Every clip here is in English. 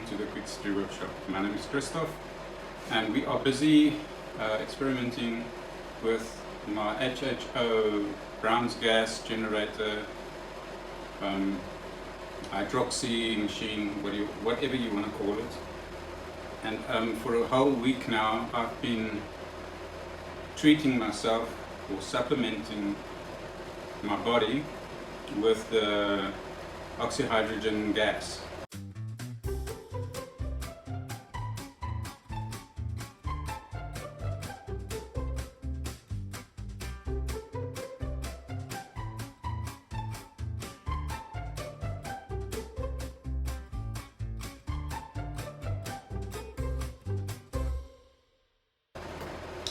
to the Quick History Workshop. My name is Christoph, and we are busy experimenting with my HHO Brown's gas generator, Hydroxy machine, whatever you want to call it. And for a whole week now, I've been treating myself or supplementing my body with the Oxy-Hydrogen gas.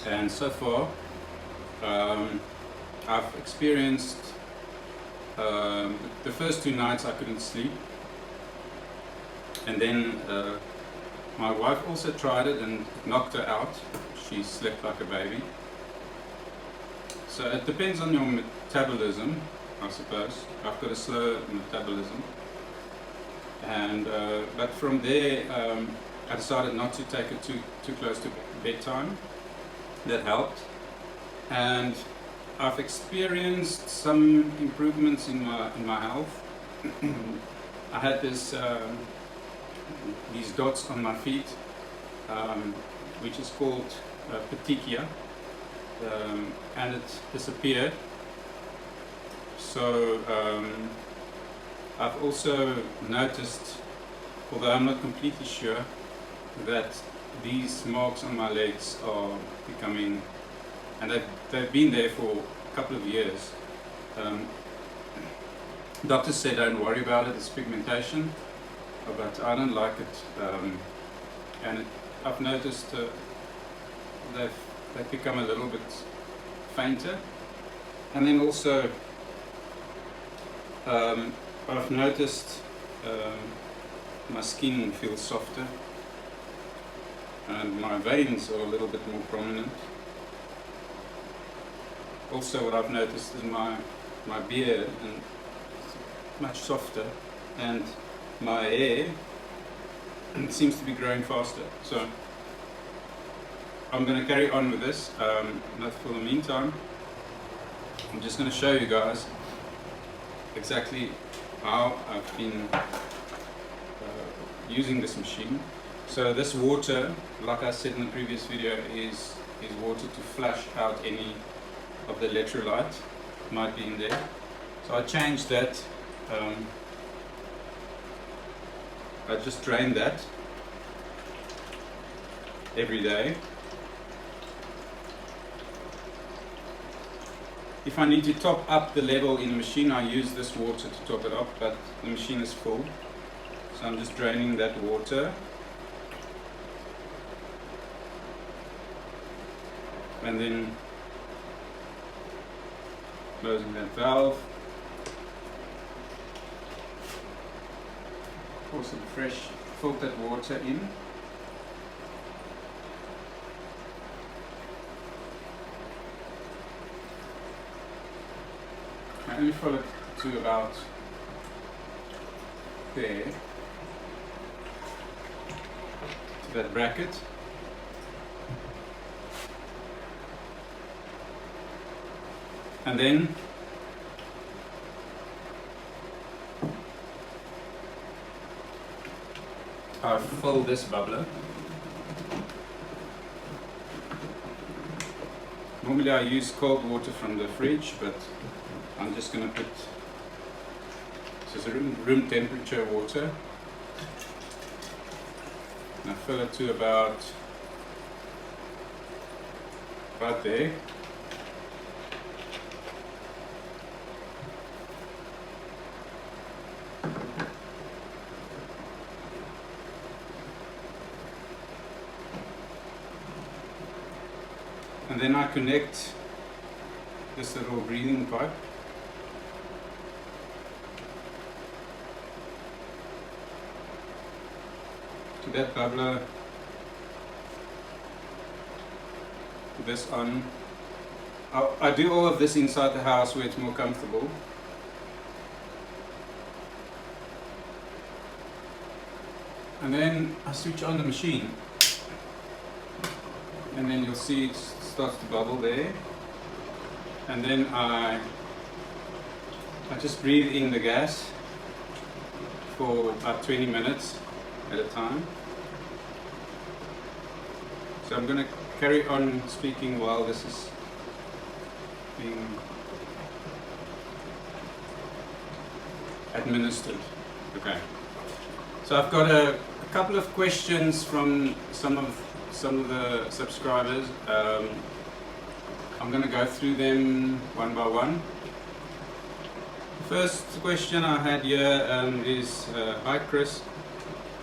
And so far, I've experienced the first 2 nights I couldn't sleep, and then my wife also tried it and it knocked her out. She slept like a baby. So it depends on your metabolism, I suppose. I've got a slow metabolism, and but from there I decided not to take it too close to bedtime. That helped, and I've experienced some improvements in my health. I had these dots on my feet, which is called petechia, and it disappeared. So I've also noticed, although I'm not completely sure, that these marks on my legs are becoming, and they've been there for a couple of years. Doctors say don't worry about it, it's pigmentation, but I don't like it, and I've noticed they've become a little bit fainter, and then also I've noticed my skin feels softer, and my veins are a little bit more prominent. Also, what I've noticed is my beard and much softer, and my hair seems to be growing faster. So I'm going to carry on with this, but for the meantime I'm just going to show you guys exactly how I've been using this machine. So this water, like I said in the previous video, is water to flush out any of the electrolyte might be in there. So I changed that. I just drain that every day. If I need to top up the level in the machine, I use this water to top it up, but the machine is full. So I'm just draining that water. And then closing that valve. Pour some fresh filtered water in. I only fill it to about there, to that bracket. And then I fill this bubbler. Normally I use cold water from the fridge, but I'm just going to put, this is room temperature water. And I fill it to about there. And then I connect this little breathing pipe to that bubbler, this on. I do all of this inside the house where it's more comfortable. And then I switch on the machine, and then you'll see it starts to bubble there. And then I just breathe in the gas for about 20 minutes at a time. So I'm going to carry on speaking while this is being administered. Okay. So I've got a couple of questions from some of the subscribers. I'm going to go through them one by one. The first question I had here is, hi Chris,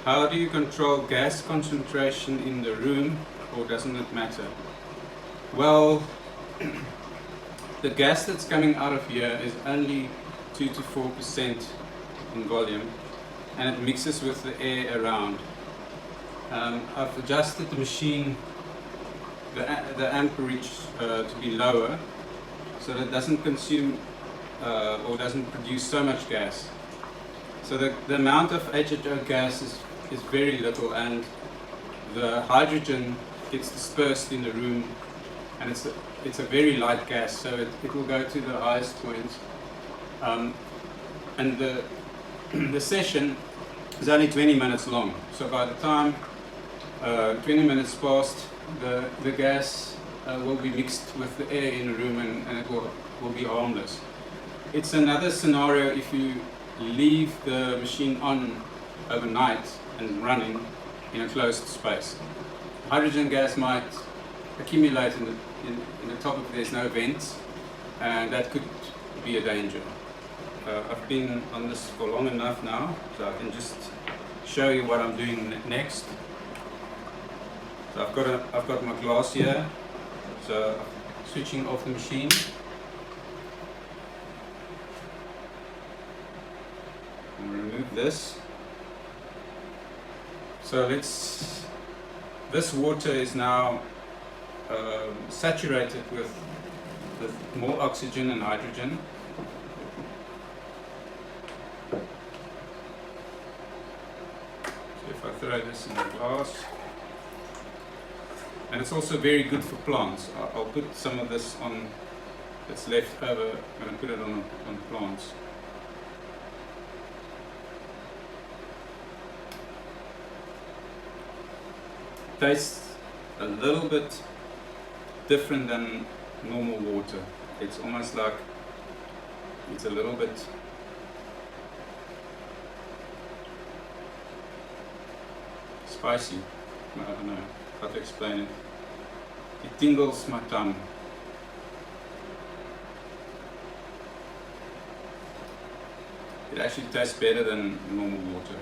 how do you control gas concentration in the room, or doesn't it matter? Well, the gas that's coming out of here is only 2 to 4% in volume, and it mixes with the air around. I've adjusted the machine, the amperage to be lower, so that it doesn't consume or doesn't produce so much gas. So the amount of HHO gas is very little, and the hydrogen gets dispersed in the room, and it's a very light gas, so it will go to the highest point. And the session is only 20 minutes long, so by the time 20 minutes passed, the gas will be mixed with the air in the room, and it will be harmless. It's another scenario if you leave the machine on overnight and running in a closed space. Hydrogen gas might accumulate in the top if there's no vents, and that could be a danger. I've been on this for long enough now, so I can just show you what I'm doing next. So I've got my glass here, so I'm switching off the machine. I'm going to remove this. So this water is now saturated with more oxygen and hydrogen. So if I throw this in the glass, and it's also very good for plants. I'll put some of this on that's left over, I'm going to put it on plants. Tastes a little bit different than normal water. It's almost like it's a little bit spicy. I don't know how to explain it. It tingles my tongue. It actually tastes better than normal water.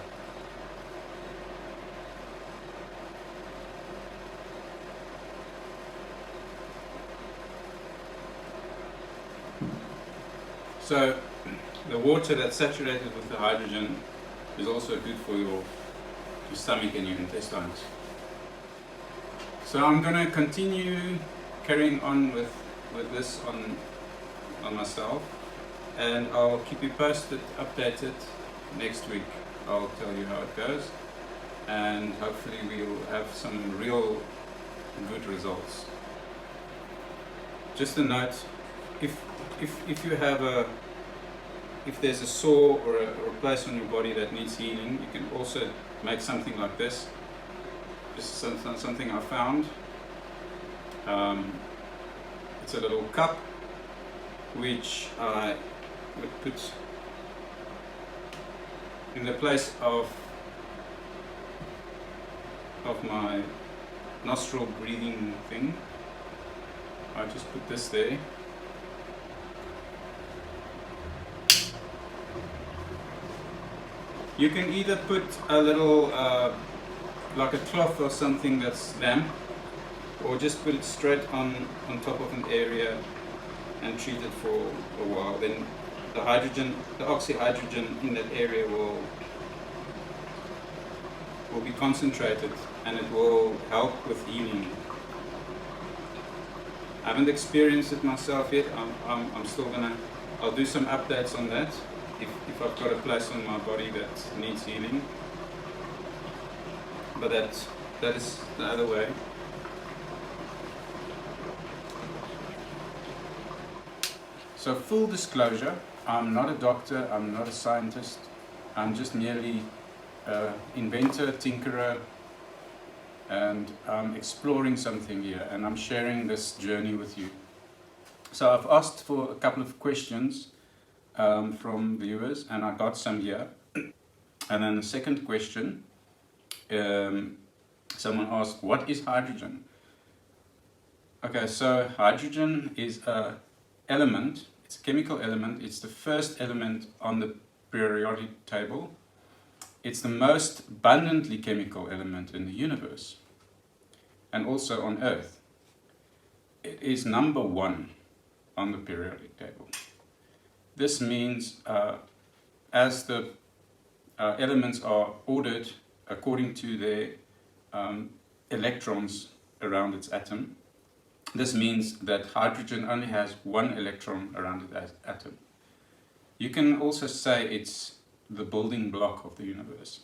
So the water that's saturated with the hydrogen is also good for your stomach and your intestines. So I'm going to continue carrying on with this on myself, and I'll keep you posted, updated next week. I'll tell you how it goes, and hopefully we'll have some real good results. Just a note, if you have if there's a sore or a place on your body that needs healing, you can also make something like this. This is something I found. It's a little cup which I would put in the place of my nostril breathing thing. I just put this there. You can either put a little like a cloth or something that's damp, or just put it straight on top of an area and treat it for a while. Then the Oxy-Hydrogen in that area will be concentrated, and it will help with healing. I haven't experienced it myself yet. I'm still I'll do some updates on that if I've got a place on my body that needs healing. but that is the other way. So full disclosure, I'm not a doctor, I'm not a scientist, I'm just merely an inventor, tinkerer, and I'm exploring something here, and I'm sharing this journey with you. So I've asked for a couple of questions from viewers, and I got some here. And then the second question, someone asked, what is hydrogen? Okay, so hydrogen is a element, it's a chemical element, it's the first element on the periodic table. It's the most abundantly chemical element in the universe, and also on Earth. It is number 1 on the periodic table. This means as the elements are ordered according to their electrons around its atom, this means that hydrogen only has 1 electron around its atom. You can also say it's the building block of the universe.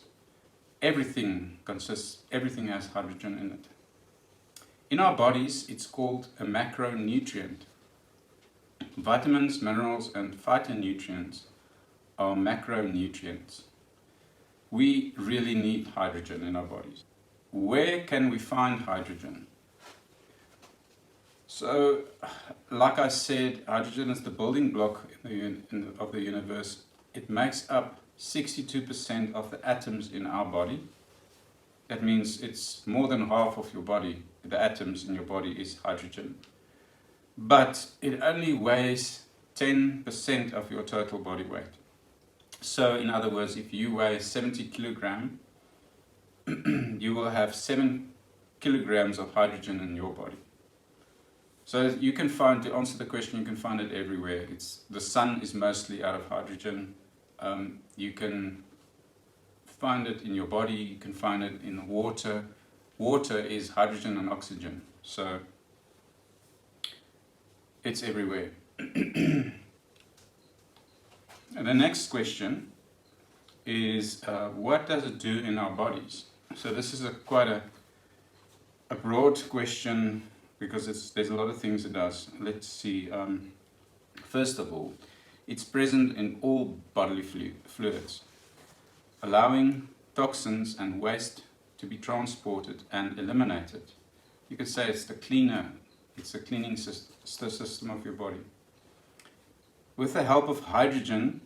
Everything has hydrogen in it. In our bodies, it's called a macronutrient. Vitamins, minerals, and phytonutrients are macronutrients. We really need hydrogen in our bodies. Where can we find hydrogen? So, like I said, hydrogen is the building block of the universe. It makes up 62% of the atoms in our body. That means it's more than half of your body, the atoms in your body is hydrogen. But it only weighs 10% of your total body weight. So in other words, if you weigh 70 kilograms, you will have 7 kilograms of hydrogen in your body. So you can find, to answer the question, you can find it everywhere. The sun is mostly out of hydrogen. You can find it in your body, you can find it in water. Water is hydrogen and oxygen, so it's everywhere. And the next question is, what does it do in our bodies? So this is quite a broad question, because there's a lot of things it does. Let's see. First of all, it's present in all bodily fluids, allowing toxins and waste to be transported and eliminated. You could say it's the cleaner, it's a cleaning system of your body. With the help of hydrogen,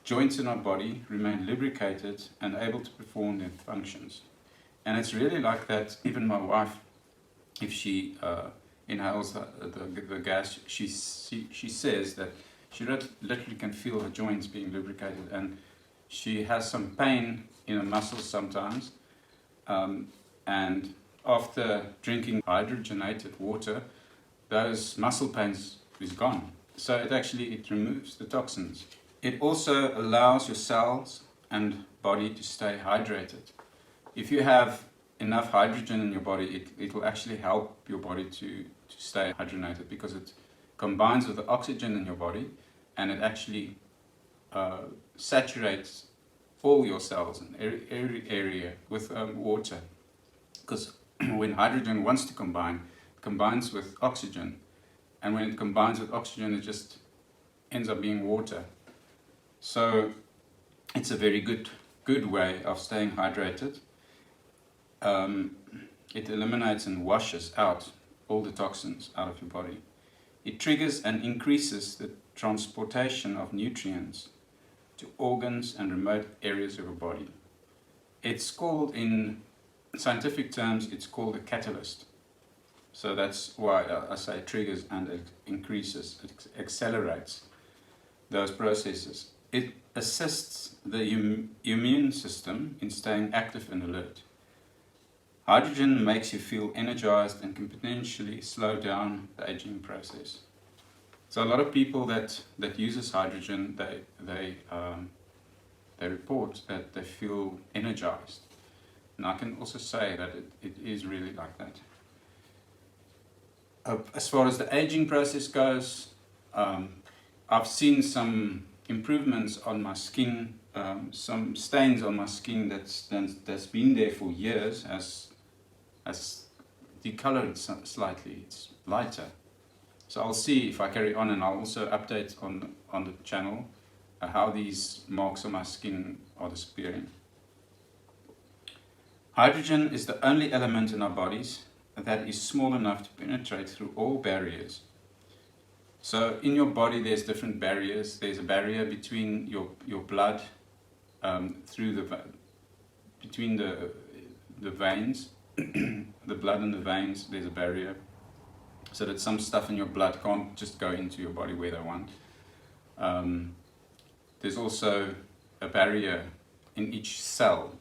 joints in our body remain lubricated and able to perform their functions. And it's really like that. Even my wife, if she inhales the gas, she says that she literally can feel her joints being lubricated, and she has some pain in her muscles sometimes, and after drinking hydrogenated water, those muscle pains is gone. So it removes the toxins. It also allows your cells and body to stay hydrated. If you have enough hydrogen in your body, it will actually help your body to stay hydrogenated, because it combines with the oxygen in your body, and it actually saturates all your cells in every area with water. Because when hydrogen wants to combine, it combines with oxygen, and when it combines with oxygen, it just ends up being water. So it's a very good way of staying hydrated. It eliminates and washes out all the toxins out of your body. It triggers and increases the transportation of nutrients to organs and remote areas of your body. It's called, in scientific terms, it's called a catalyst. So that's why I say it triggers and it increases, it accelerates those processes. It assists the immune system in staying active and alert. Hydrogen makes you feel energized and can potentially slow down the aging process. So a lot of people that uses hydrogen, they report that they feel energized. And I can also say that it is really like that. As far as the aging process goes, I've seen some improvements on my skin, some stains on my skin that's been there for years has decolored slightly. It's lighter. So I'll see if I carry on, and I'll also update on the channel how these marks on my skin are disappearing. Hydrogen is the only element in our bodies that is small enough to penetrate through all barriers. So in your body there's different barriers. There's a barrier between your blood, between the veins, the blood and the veins. There's a barrier, so that some stuff in your blood can't just go into your body where they want. There's also a barrier in each cell,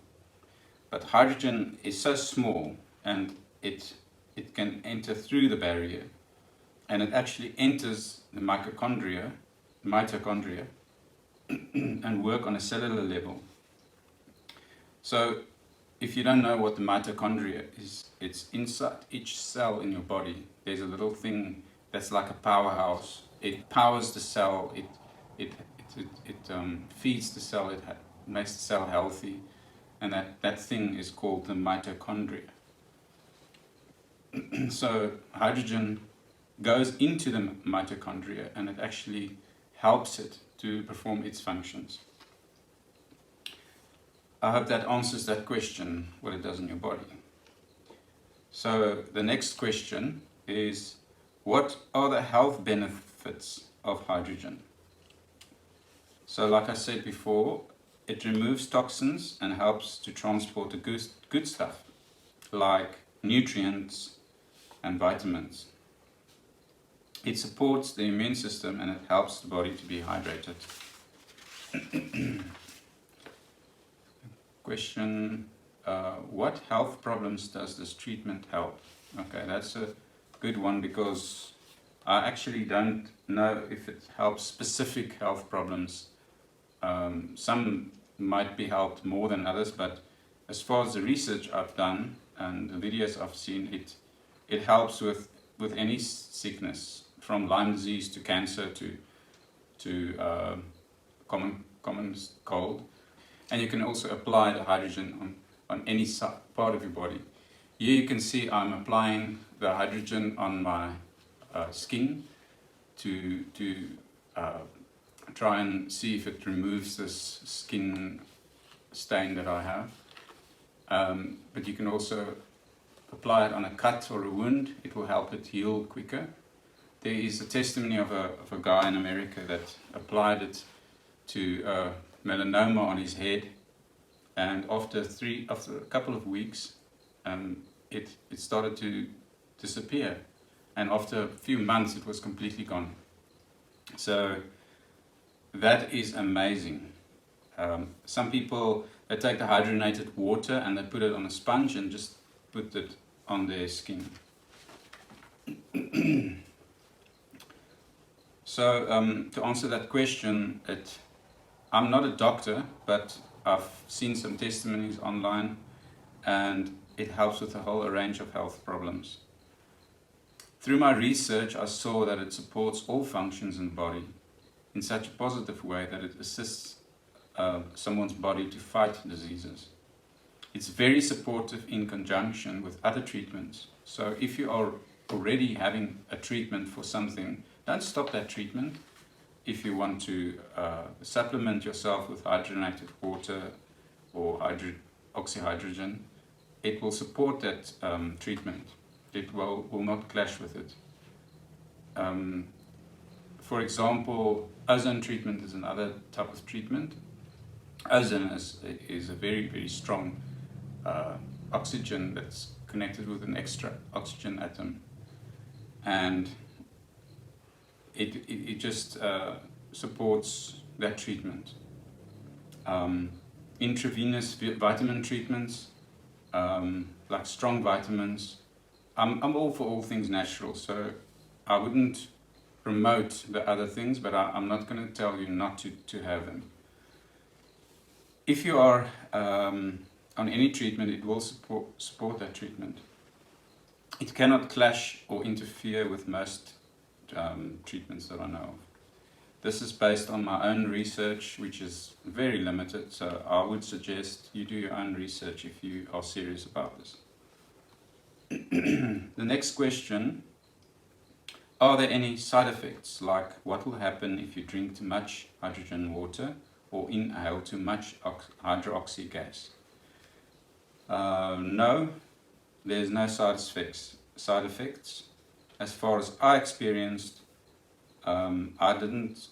but hydrogen is so small, and it can enter through the barrier, and it actually enters the mitochondria, and work on a cellular level. So if you don't know what the mitochondria is, it's inside each cell in your body. There's a little thing that's like a powerhouse. It powers the cell, it feeds the cell, it makes the cell healthy, and that thing is called the mitochondria. So hydrogen goes into the mitochondria, and it actually helps it to perform its functions. I hope that answers that question, what it does in your body. So the next question is, what are the health benefits of hydrogen? So like I said before, it removes toxins and helps to transport the good stuff, like nutrients and vitamins. It supports the immune system, and it helps the body to be hydrated. Question, what health problems does this treatment help? Okay, that's a good one, because I actually don't know if it helps specific health problems. Some might be helped more than others, but as far as the research I've done and the videos I've seen, it helps with any sickness, from Lyme disease to cancer to common cold. And you can also apply the hydrogen on any part of your body. Here you can see I'm applying the hydrogen on my skin to try and see if it removes this skin stain that I have. But you can also apply it on a cut or a wound. It will help it heal quicker. There is a testimony of a guy in America that applied it to melanoma on his head, and after a couple of weeks it started to disappear, and after a few months it was completely gone. So that is amazing. Some people, they take the hydrogenated water and they put it on a sponge and just put it on their skin. So to answer that question, I'm not a doctor, but I've seen some testimonies online, and it helps with a whole range of health problems. Through my research, I saw that it supports all functions in the body in such a positive way that it assists someone's body to fight diseases. It's very supportive in conjunction with other treatments. So if you are already having a treatment for something, don't stop that treatment. If you want to supplement yourself with hydrogenated water or Oxy-Hydrogen, it will support that treatment. It will not clash with it. For example, ozone treatment is another type of treatment. Ozone is a very, very strong oxygen that's connected with an extra oxygen atom, and it just supports that treatment. Intravenous vitamin treatments, like strong vitamins. I'm all for all things natural, so I wouldn't promote the other things, but I'm not going to tell you not to have them. If you are on any treatment, it will support that treatment. It cannot clash or interfere with most treatments that I know of. This is based on my own research, which is very limited, so I would suggest you do your own research if you are serious about this. The next question: are there any side effects, like what will happen if you drink too much hydrogen water or inhale too much hydroxy gas? No, there's no side effects. As far as I experienced, I didn't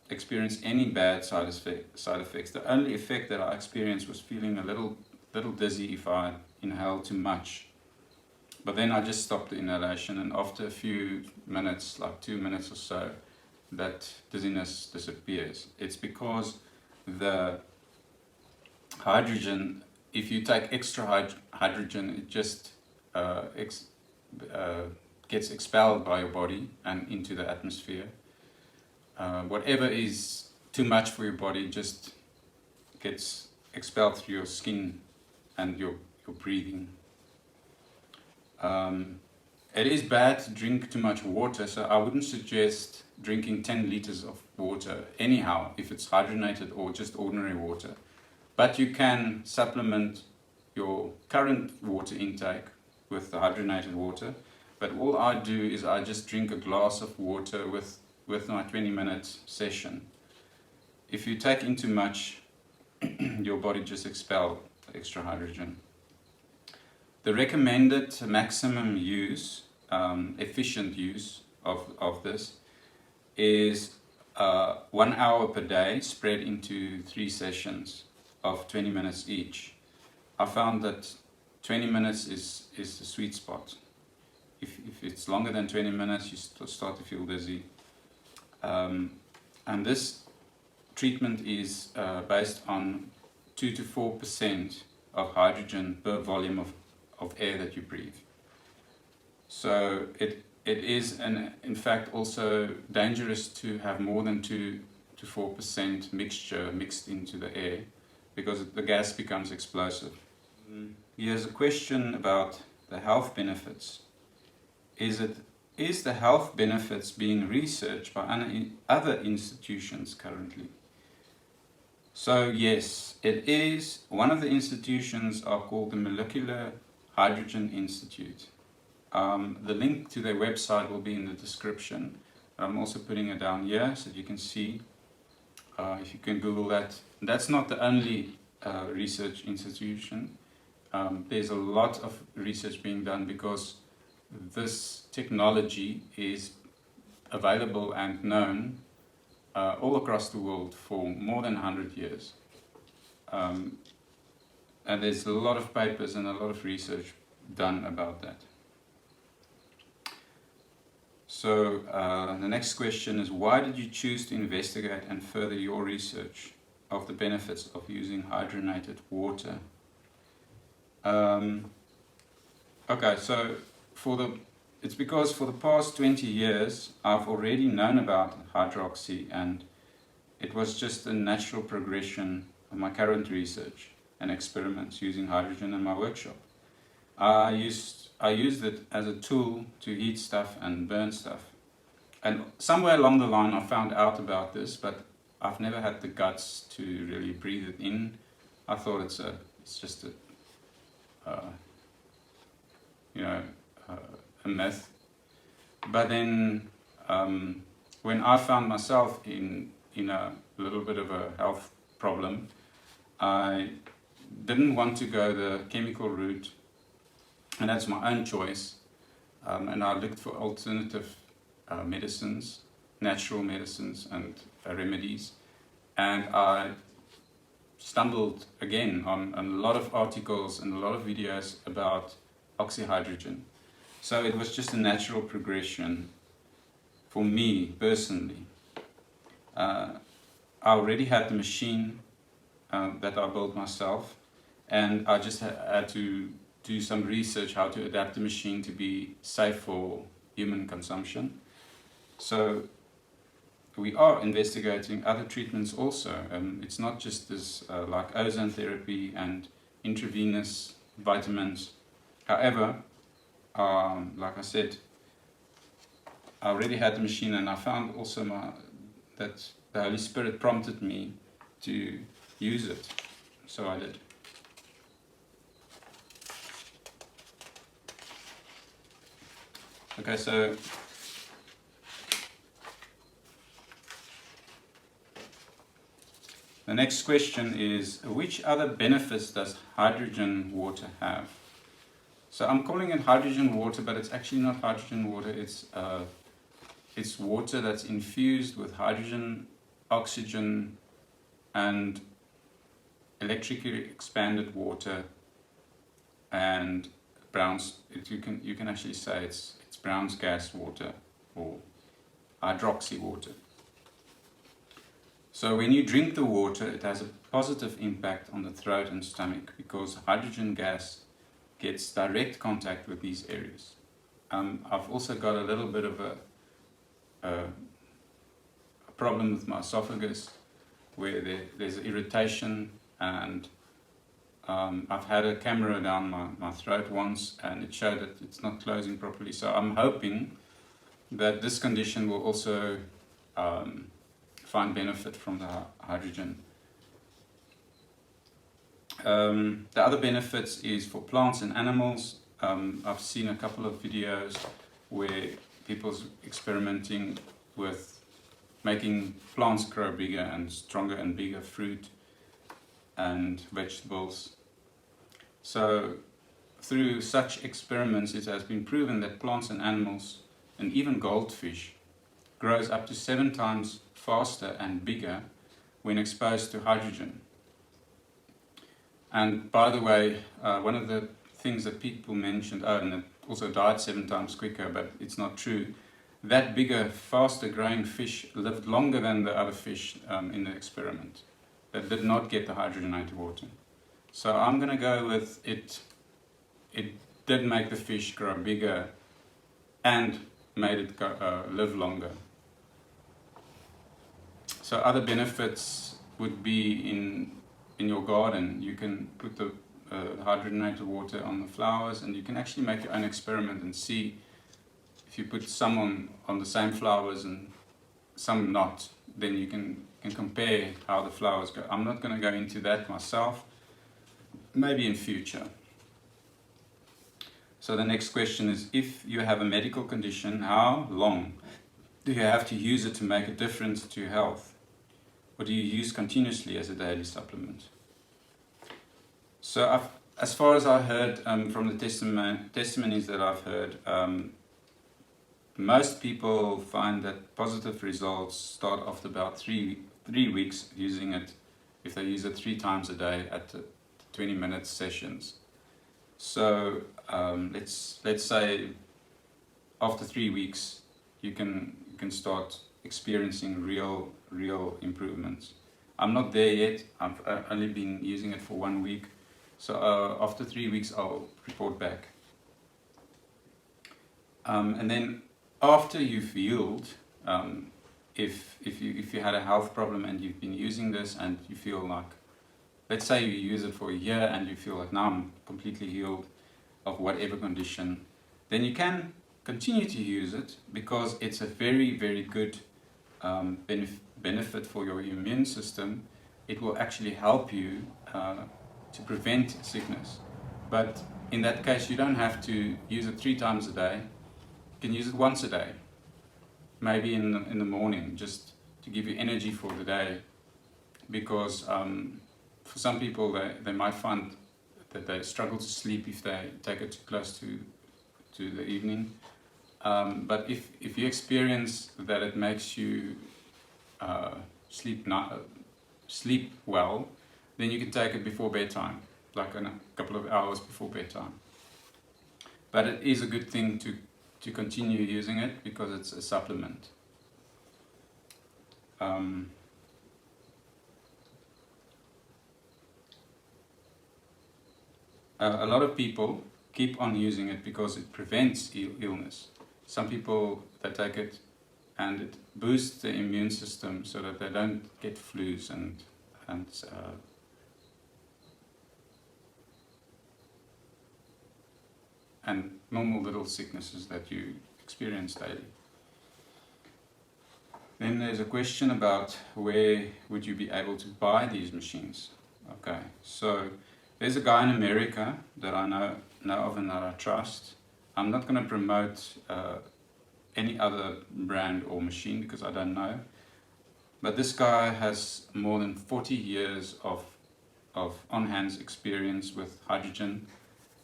experience any bad side effects. The only effect that I experienced was feeling a little dizzy if I inhaled too much. But then I just stopped the inhalation, and after a few minutes, like 2 minutes or so, that dizziness disappears. It's because the hydrogen, if you take extra hydrogen, it just gets expelled by your body and into the atmosphere. Whatever is too much for your body just gets expelled through your skin and your breathing. It is bad to drink too much water, so I wouldn't suggest drinking 10 liters of water anyhow, if it's hydrogenated or just ordinary water. But you can supplement your current water intake with the hydrogenated water. But all I do is I just drink a glass of water with my 20-minute session. If you take in too much, your body just expels extra hydrogen. The recommended maximum use, efficient use of this is 1 hour per day spread into 3 sessions of 20 minutes each. I found that 20 minutes is the sweet spot. If it's longer than 20 minutes, you start to feel dizzy. And this treatment is based on 2 to 4% of hydrogen per volume of air that you breathe. So it is, in fact, also dangerous to have more than 2 to 4% mixture mixed into the air, because the gas becomes explosive. Here's a question about the health benefits. Is the health benefits being researched by other institutions currently? So yes, it is. One of the institutions are called the Molecular Hydrogen Institute. The link to their website will be in the description. I'm also putting it down here so that you can see. If you can Google that. That's not the only research institution. There's a lot of research being done because this technology is available and known all across the world for more than 100 years. And there's a lot of papers and a lot of research done about that. So the next question is, why did you choose to investigate and further your research of the benefits of using hydrogenated water? Okay, so it's because for the past 20 years I've already known about hydroxy, and it was just a natural progression of my current research and experiments using hydrogen in my workshop. I used it as a tool to heat stuff and burn stuff. And somewhere along the line I found out about this, but I've never had the guts to really breathe it in. I thought it's just a myth. But then when I found myself in a little bit of a health problem, I didn't want to go the chemical route, and that's my own choice. And I looked for alternative medicines, natural medicines and remedies, and I stumbled again on a lot of articles and a lot of videos about Oxy-Hydrogen. So it was just a natural progression for me personally. I already had the machine that I built myself, and I just had to do some research how to adapt the machine to be safe for human consumption. So we are investigating other treatments also. It's not just this like ozone therapy and intravenous vitamins. However, like I said, I already had the machine, and I found also that the Holy Spirit prompted me to use it, so I did. Okay, so the next question is, which other benefits does hydrogen water have? So I'm calling it hydrogen water, but it's actually not hydrogen water. It's water that's infused with hydrogen, oxygen, and electrically expanded water, and Brown's. You can actually say it's Brown's gas water or hydroxy water. So when you drink the water, it has a positive impact on the throat and stomach because hydrogen gas gets direct contact with these areas. I've also got a little bit of a problem with my esophagus where there's irritation, and I've had a camera down my throat once and it showed that it's not closing properly. So I'm hoping that this condition will also find benefit from the hydrogen. The other benefits is for plants and animals. I've seen a couple of videos where people's experimenting with making plants grow bigger and stronger and bigger fruit and vegetables. So through such experiments it has been proven that plants and animals and even goldfish grows up to 7 times faster and bigger when exposed to hydrogen. And by the way, one of the things that people mentioned, and it also died 7 times quicker, but it's not true. That bigger, faster growing fish lived longer than the other fish in the experiment that did not get the hydrogenated water. So I'm going to go with it. It did make the fish grow bigger and made it live longer. So other benefits would be in your garden. You can put the hydrogenated water on the flowers, and you can actually make your own experiment and see if you put some on the same flowers and some not, then you can compare how the flowers go. I'm not going to go into that myself, maybe in future. So the next question is, if you have a medical condition, how long do you have to use it to make a difference to your health? Or do you use continuously as a daily supplement? So as far as I heard from the testimonies that I've heard, most people find that positive results start after about 3 weeks using it, if they use it 3 times a day at the 20-minute sessions. So let's say after 3 weeks you can start experiencing real improvements. I'm not there yet. I've only been using it for 1 week. So after 3 weeks I'll report back. And then after you've healed, if you had a health problem and you've been using this and you feel like, let's say you use it for a year and you feel like now I'm completely healed of whatever condition, then you can continue to use it because it's a very, very good benefit for your immune system. It will actually help you to prevent sickness. But in that case, you don't have to use it 3 times a day. You can use it once a day, maybe in the morning, just to give you energy for the day. Because for some people, they might find that they struggle to sleep if they take it too close to the evening. But if you experience that it makes you sleep well, then you can take it before bedtime, like in a couple of hours before bedtime. But it is a good thing to continue using it because it's a supplement. A lot of people keep on using it because it prevents illness. Some people, they take it and it boosts the immune system so that they don't get flus and normal little sicknesses that you experience daily. Then there's a question about where would you be able to buy these machines. Okay, so there's a guy in America that I know of and that I trust. I'm not going to promote any other brand or machine because I don't know. But this guy has more than 40 years of on-hands experience with hydrogen,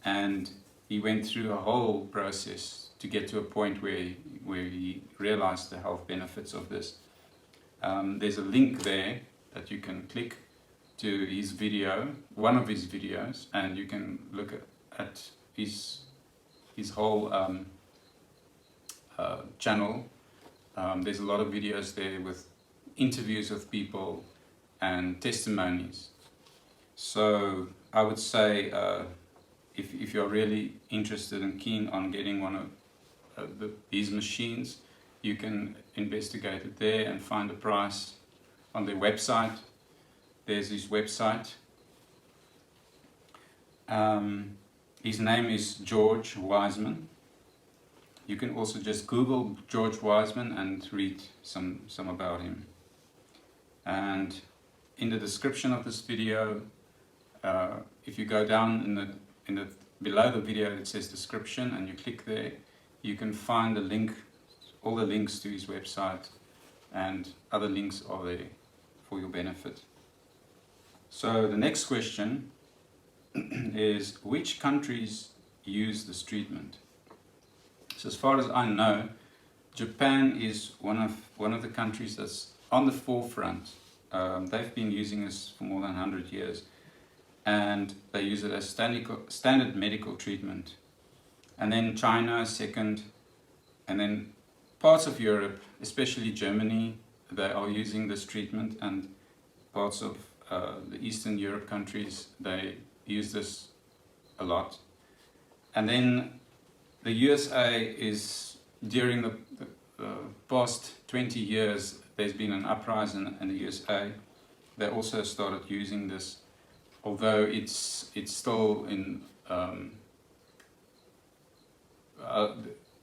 and he went through a whole process to get to a point where he realized the health benefits of this. There's a link there that you can click to his video, one of his videos, and you can look at his whole channel. There's a lot of videos there with interviews with people and testimonies. So I would say if you're really interested and keen on getting one of these machines, you can investigate it there and find a price on their website. There's his website. His name is George Wiseman. You can also just Google George Wiseman and read some about him. And in the description of this video, if you go down in the below the video, it says description, and you click there, you can find the link, all the links to his website, and other links are there for your benefit. So the next question is, which countries use this treatment? So as far as I know, Japan is one of the countries that's on the forefront. They've been using this for more than 100 years, and they use it as standard medical treatment. And then China second, and then parts of Europe, especially Germany, they are using this treatment, and parts of the Eastern Europe countries, they use this a lot. And then the USA is, during the past 20 years, there's been an uprising in the USA. They also started using this, although it's still in,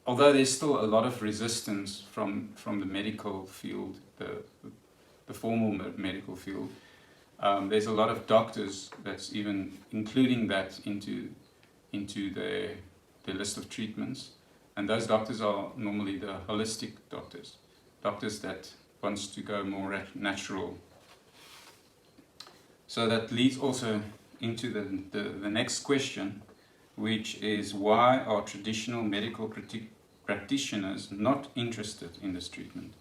although there's still a lot of resistance from the medical field, the formal medical field. There's a lot of doctors that's even including that into their list of treatments, and those doctors are normally the holistic doctors that wants to go more natural. So that leads also into the next question, which is, why are traditional medical practitioners not interested in this treatment?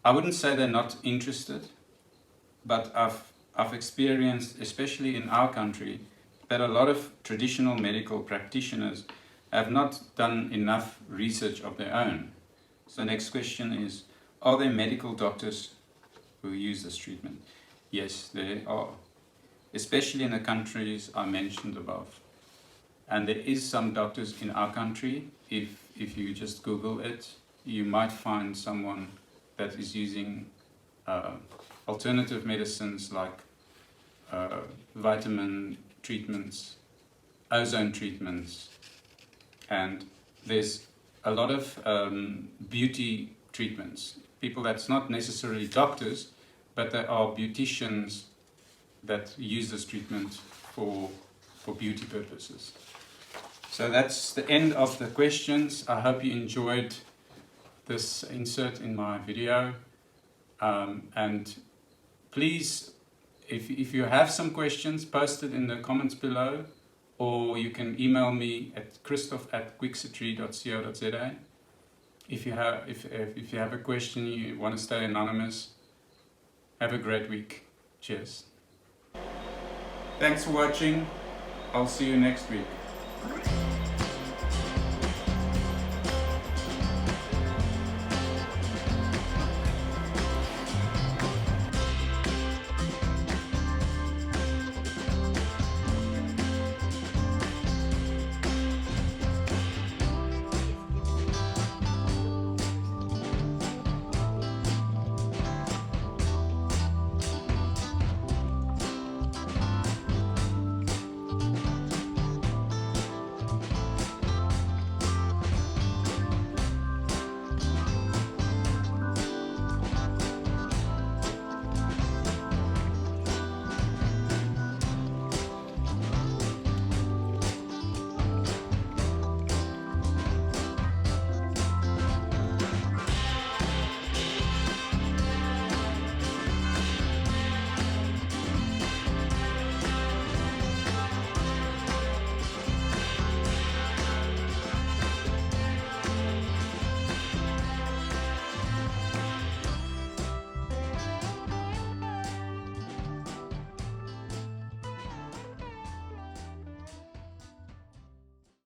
I wouldn't say they're not interested, but I've experienced, especially in our country, that a lot of traditional medical practitioners have not done enough research of their own. So the next question is, are there medical doctors who use this treatment? Yes, there are, especially in the countries I mentioned above. And there is some doctors in our country. If you just Google it, you might find someone that is using alternative medicines like vitamin treatments, ozone treatments, and there's a lot of beauty treatments. People that's not necessarily doctors, but they are beauticians that use this treatment for beauty purposes. So that's the end of the questions. I hope you enjoyed this insert in my video, and please, if you have some questions, post it in the comments below, or you can email me at christoph@quixitry.co.za. If you have a question, you want to stay anonymous. Have a great week. Cheers. Thanks for watching. I'll see you next week.